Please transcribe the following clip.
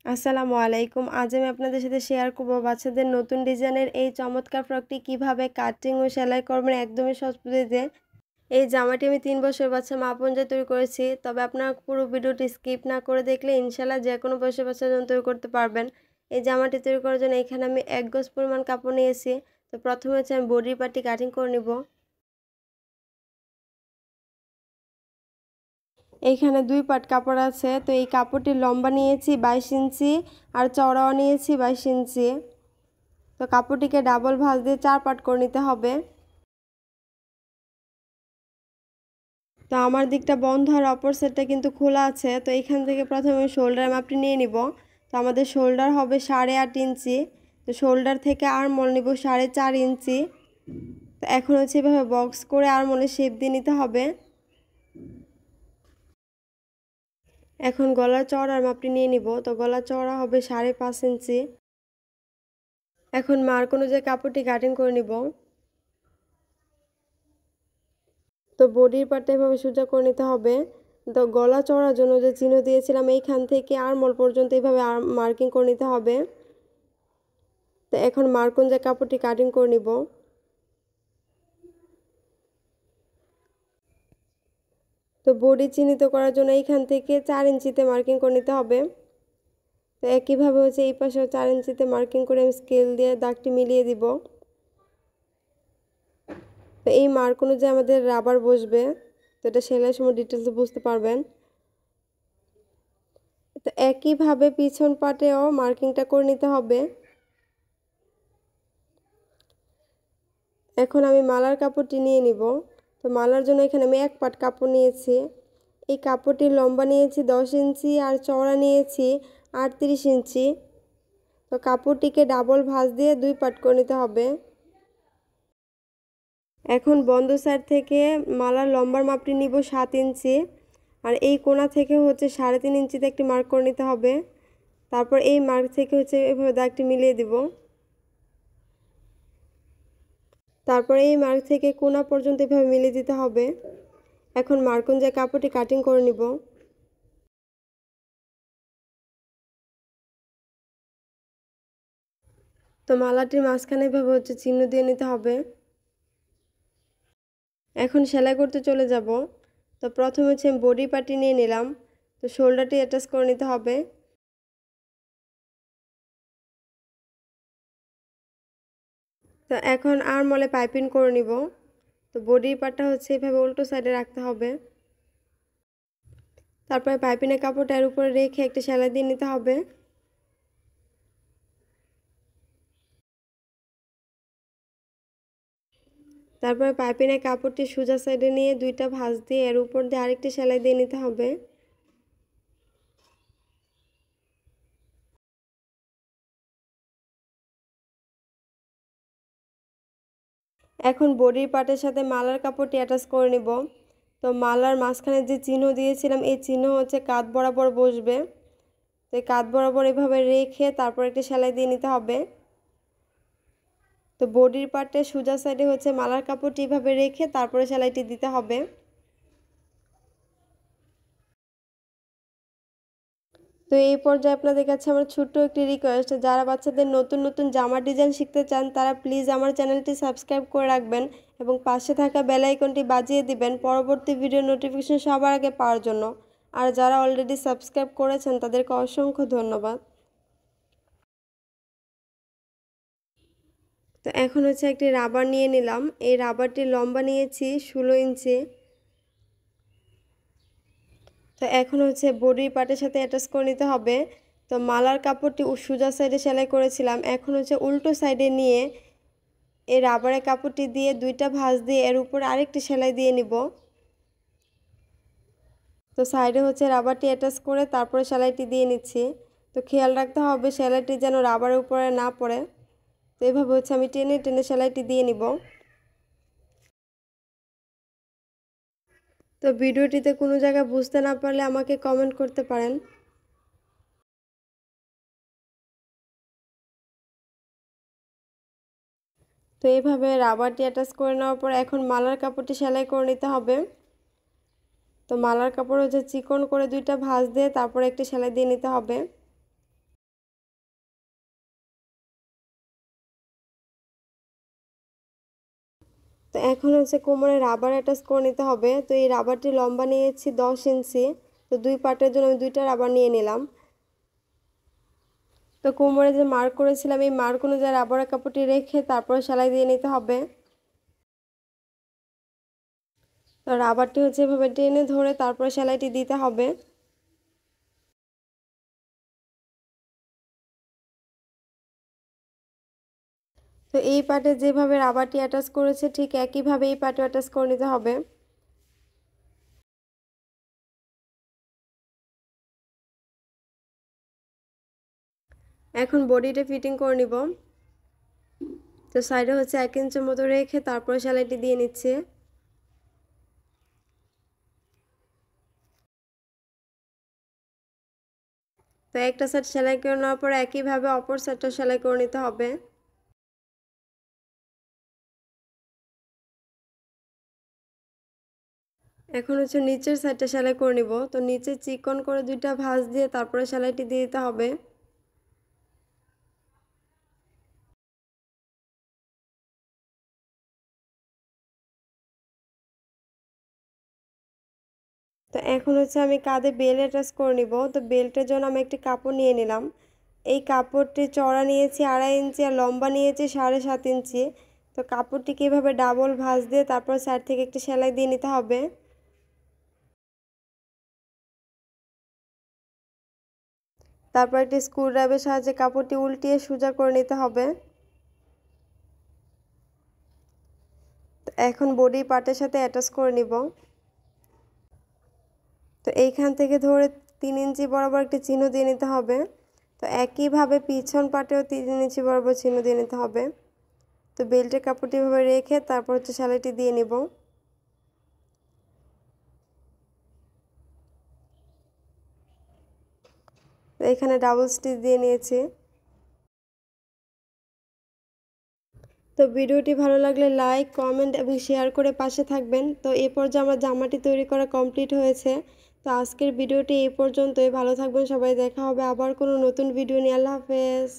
আসসালামু আলাইকুম। আজ আমি আপনাদের সাথে শেয়ার করব বাচ্চাদের নতুন ডিজাইনের এই চমৎকার ফ্রকটি কিভাবে কাটিং ও সেলাই করবেন একদমই সহজ পদ্ধতিতে। এই জামাটি আমি 3 বছর বাচ্চা মা বোন যে তৈরি করেছি। তবে আপনারা পুরো ভিডিওটি স্কিপ না করে দেখলে ইনশাআল্লাহ যে কোনো বয়সের বাচ্চার জন্য তৈরি করতে পারবেন। এই জামাটি তৈরি করার জন্য এখানে আমি 1 গজ পরিমাণ কাপড় নিয়েছি। তো প্রথমে হচ্ছে আমি বডির পার্টটি কাটিং করে নিব। এইখানে 2 পাট কাপড় আছে। তো এই কাপড়টির লম্বা নিয়েছি 22 ইঞ্চি আর চওড়াও নিয়েছি 22 ইঞ্চি। তো কাপড়টিকে ডাবল ভাঁজ দিয়ে 4 পাট করে নিতে হবে। তো আমার দিকটা বন্ধ আর অপর সাইডটা কিন্তু খোলা আছে। তো এখান থেকে প্রথমে শোল্ডার মাপটি নিয়ে নিব। তো আমাদের শোল্ডার হবে 8.5 ইঞ্চি। তো শোল্ডার থেকে আর্মহোল নিব 4.5 ইঞ্চি। তো এখন হচ্ছে এভাবে বক্স করে আর্মহোলের শেপ দিয়ে নিতে হবে। এখন গলার চওড়ার মাপটি নিয়ে নিব। তো গলার চওড়া হবে 5.5 ইঞ্চি। এখন মার্ক অনুযায়ী কাপড়টি কাটিং করে নিব। তো বডির পার্টটা এভাবে সোজা করে নিতে হবে। তো গলা চওড়ার জন্য যে চিহ্ন দিয়েছিলাম এইখান থেকে আর্মহোল পর্যন্ত এইভাবে মার্কিং করে নিতে হবে। তো এখন মার্ক অনুযায়ী কাপড়টি কাটিং করে নিব। তো বডি চিহ্নিত করার জন্য এইখান থেকে 4 ইঞ্চিতে মার্কিং করে নিতে হবে। তো একইভাবে হচ্ছে এই পাশেও 4 ইঞ্চিতে মার্কিং করে আমি স্কেল দিয়ে দাগটি মিলিয়ে দিব। তো এই মার্ক অনুযায়ী আমাদের রাবার বসবে। তো এটা সেলাইয়ের সময় ডিটেলসে বুঝতে পারবেন। তো একইভাবে পিছন পাটেও মার্কিংটা করে নিতে হবে। এখন আমি মালার কাপড়টি নিয়ে নিব। তো মালার জন্য এখানে আমি 1 পাট কাপড় নিয়েছি। এই কাপড়টির লম্বা নিয়েছি 10 ইঞ্চি আর চওড়া নিয়েছি 38 ইঞ্চি। তো কাপড়টিকে ডাবল ভাঁজ দিয়ে 2 পাট করে নিতে হবে। এখন বন্ধ সাইড থেকে মালার লম্বার মাপটি নিব 7 ইঞ্চি আর এই কোণা থেকে হচ্ছে 3.5 ইঞ্চিতে একটি মার্ক করে নিতে হবে। তারপর এই মার্ক থেকে হচ্ছে এভাবে দাগটি মিলিয়ে দিব। তারপরে এই মার্ক থেকে কোণা পর্যন্ত এভাবে মিলিয়ে দিতে হবে। এখন মার্ক অনুযায়ী কাপড়টি কাটিং করে নিব। তো মালাটির মাঝখানে এভাবে হচ্ছে চিহ্ন দিয়ে নিতে হবে। এখন সেলাই করতে চলে যাব। তো প্রথমে হচ্ছে আমি বডি পার্টি নিয়ে নিলাম। তো শোল্ডারটি অ্যাটাচ করে নিতে হবে। তো এখন আর্মহোলে পাইপিং করে নিব। তো বডির পার্টটা হচ্ছে এভাবে উল্টো সাইডে রাখতে হবে। তারপরে পাইপিংয়ের কাপড়টা এর উপরে রেখে একটা সেলাই দিয়ে নিতে হবে। তারপরে পাইপিংয়ের কাপড়টি সোজা সাইডে নিয়ে 2টা ভাঁজ দিয়ে এর উপর দিয়ে আরেকটি সেলাই দিয়ে নিতে হবে। এখন বডির পার্টের সাথে মালার কাপড়টি অ্যাটাচ করে নিব। তো মালার মাঝখানে যে চিহ্ন দিয়েছিলাম এই চিহ্ন হচ্ছে কাঁধ বরাবর বসবে। তো এই কাঁধ বরাবর এভাবে রেখে তারপর একটি সেলাই দিয়ে নিতে হবে। তো বডির পার্টের সোজা সাইডে হচ্ছে মালার কাপড়টি এভাবে রেখে তারপরে সেলাইটি দিতে হবে। তো এই পর্যায়ে আপনাদের কাছে আমার ছোট্ট একটি রিকোয়েস্ট, যারা বাচ্চাদের নতুন নতুন জামার ডিজাইন শিখতে চান তারা প্লিজ আমার চ্যানেলটি সাবস্ক্রাইব করে রাখবেন এবং পাশে থাকা বেল আইকনটি বাজিয়ে দিবেন পরবর্তী ভিডিও নোটিফিকেশন সবার আগে পাওয়ার জন্য। আর যারা অলরেডি সাবস্ক্রাইব করেছেন তাদেরকে অসংখ্য ধন্যবাদ। তো এখন হচ্ছে একটি রাবার নিয়ে নিলাম। এই রাবারটির লম্বা নিয়েছি 16 ইঞ্চি। তো এখন হচ্ছে বডির পার্টের সাথে অ্যাটাচ করে নিতে হবে। তো মালার কাপড়টি সোজা সাইডে সেলাই করেছিলাম, এখন হচ্ছে উল্টো সাইডে নিয়ে এই রাবারের কাপড়টি দিয়ে 2টা ভাঁজ দিয়ে এর উপর আরেকটি সেলাই দিয়ে নিব। তো সাইডে হচ্ছে রাবারটি অ্যাটাচ করে তারপরে সেলাইটি দিয়ে নিচ্ছি। তো খেয়াল রাখতে হবে সেলাইটি যেন রাবারের উপরে না পড়ে। তো এভাবে হচ্ছে আমি টেনে টেনে সেলাইটি দিয়ে নিব। তো ভিডিওটিতে কোনো জায়গায় বুঝতে না পারলে আমাকে কমেন্ট করতে পারেন। তো এইভাবে রাবারটি অ্যাটাচ করে নেওয়ার পর এখন মালার কাপড়টি সেলাই করে নিতে হবে। তো মালার কাপড় হচ্ছে চিকন করে 2টা ভাঁজ দিয়ে তারপরে একটি সেলাই দিয়ে নিতে হবে। তো এখন হচ্ছে কোমরে রাবার অ্যাটাচ করে নিতে হবে। তো এই রাবারটি লম্বা নিয়েছি 10 ইঞ্চি। তো 2 পার্টের জন্য আমি 2টা রাবার নিয়ে নিলাম। তো কোমরে যে মার্ক করেছিলাম এই মার্ক অনুযায়ী রাবারের কাপড়টি রেখে তারপর সেলাই দিয়ে নিতে হবে। তো রাবারটি হচ্ছে এভাবে টেনে ধরে তারপর সেলাইটি দিতে হবে। তো এই পার্টে যেভাবে রাবারটি অ্যাটাচ করেছে ঠিক একইভাবে এই পার্টে অ্যাটাচ করে নিতে হবে। এখন বডিটা ফিটিং করে নিব। তো সাইডে হচ্ছে 1 ইঞ্চির মতো রেখে তারপর সেলাইটি দিয়ে নিচ্ছে। তো একটা সাইড সেলাই করে নেওয়ার পর একইভাবে অপর সাইডটা সেলাই করে নিতে হবে। এখন হচ্ছে নিচের সাইডটা সেলাই করে নিব। তো নিচে চিকন করে 2টা ভাঁজ দিয়ে তারপরে সেলাইটি দিয়ে দিতে হবে। তো এখন হচ্ছে আমি কাঁধে বেল অ্যাটাচ করে নিব। তো বেল্টের জন্য আমি একটি কাপড় নিয়ে নিলাম। এই কাপড়টি চওড়া নিয়েছি 2.5 ইঞ্চি আর লম্বা নিয়েছি 7.5 ইঞ্চি। তো কাপড়টিকে এভাবে ডাবল ভাঁজ দিয়ে তারপর সাইড থেকে একটি সেলাই দিয়ে নিতে হবে। তারপর একটি স্ক্রুড্রাইভারের সাহায্যে কাপড়টি উল্টিয়ে সোজা করে নিতে হবে। তো এখন বডি পার্টের সাথে অ্যাটাচ করে নিব। তো এইখান থেকে ধরে 3 ইঞ্চি বরাবর একটি চিহ্ন দিয়ে নিতে হবে। তো একইভাবে পিছন পাটেও 3 ইঞ্চি বরাবর চিহ্ন দিয়ে নিতে হবে। তো বেল্টের কাপড়টি এভাবে রেখে তারপর হচ্ছে সেলাইটি দিয়ে নিব। তো এখানে ডাবল স্টিচ দিয়ে নিয়েছি। তো ভিডিওটি ভালো লাগলে লাইক, কমেন্ট এবং শেয়ার করে পাশে থাকবেন। তো এই পর্যায়ে আমার জামাটি তৈরি করা কমপ্লিট হয়েছে। তো আজকের ভিডিওটি এই পর্যন্তই। ভালো থাকবেন সবাই। দেখা হবে আবার কোনো নতুন ভিডিও নিয়ে। আল্লাহ হাফেজ।